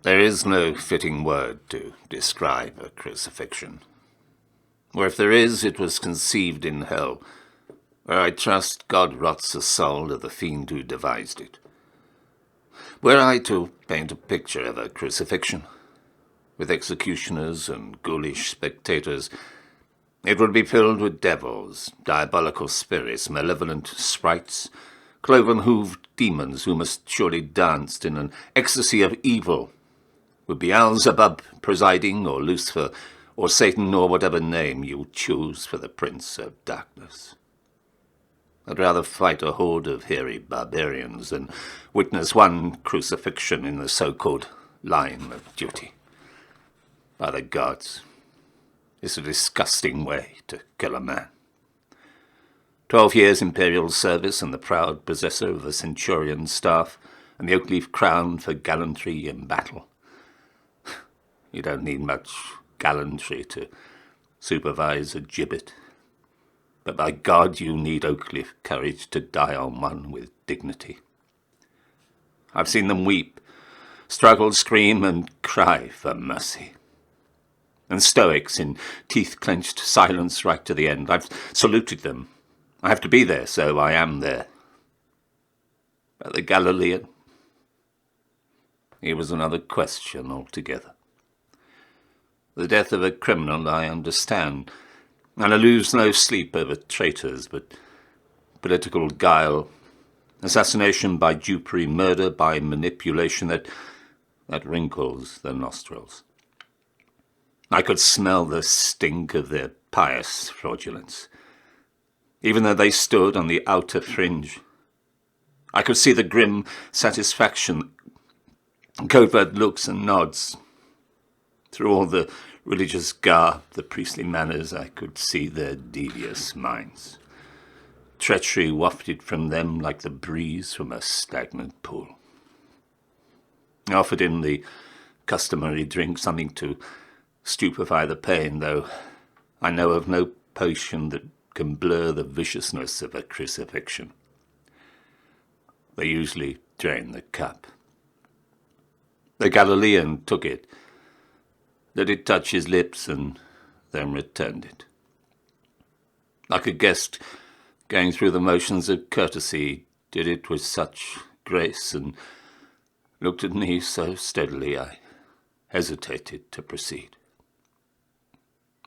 There is no fitting word to describe a crucifixion. Or if there is, it was conceived in hell, where I trust God rots the soul of the fiend who devised it. Were I to paint a picture of a crucifixion, with executioners and ghoulish spectators, it would be filled with devils, diabolical spirits, malevolent sprites, cloven-hooved demons who must surely dance in an ecstasy of evil, with Beelzebub presiding, or Lucifer, or Satan, or whatever name you choose for the Prince of Darkness. I'd rather fight a horde of hairy barbarians than witness one crucifixion in the so-called line of duty. By the gods, it's a disgusting way to kill a man. 12 years imperial service and the proud possessor of the Centurion staff and the oak leaf crown for gallantry in battle. You don't need much gallantry to supervise a gibbet. But by God, you need oak leaf courage to die on one with dignity. I've seen them weep, struggle, scream, and cry for mercy. And stoics in teeth-clenched silence right to the end. I've saluted them. I have to be there, so I am there. But the Galilean, he was another question altogether. The death of a criminal I understand, and I lose no sleep over traitors, but political guile, assassination by dupery, murder by manipulation, that wrinkles the nostrils. I could smell the stink of their pious fraudulence, even though they stood on the outer fringe. I could see the grim satisfaction, covert looks and nods. Through all the religious garb, the priestly manners, I could see their devious minds. Treachery wafted from them like the breeze from a stagnant pool. I offered him the customary drink, something to stupefy the pain, though I know of no potion that can blur the viciousness of a crucifixion. They usually drain the cup. The Galilean took it, let it touch his lips, and then returned it. Like a guest going through the motions of courtesy, did it with such grace, and looked at me so steadily I hesitated to proceed.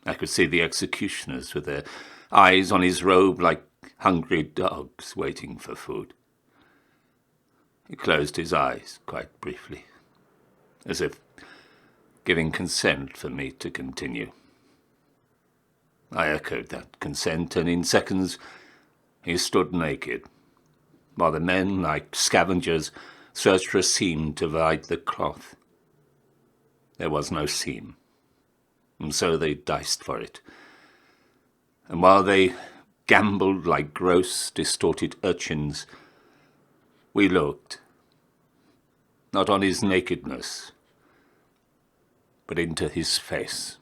I could see the executioners with their eyes on his robe like hungry dogs waiting for food. He closed his eyes quite briefly, as if giving consent for me to continue. I echoed that consent, and in seconds he stood naked, while the men, like scavengers, searched for a seam to divide the cloth. There was no seam, and so they diced for it. And while they gambled like gross, distorted urchins, we looked, not on his nakedness, but into his face.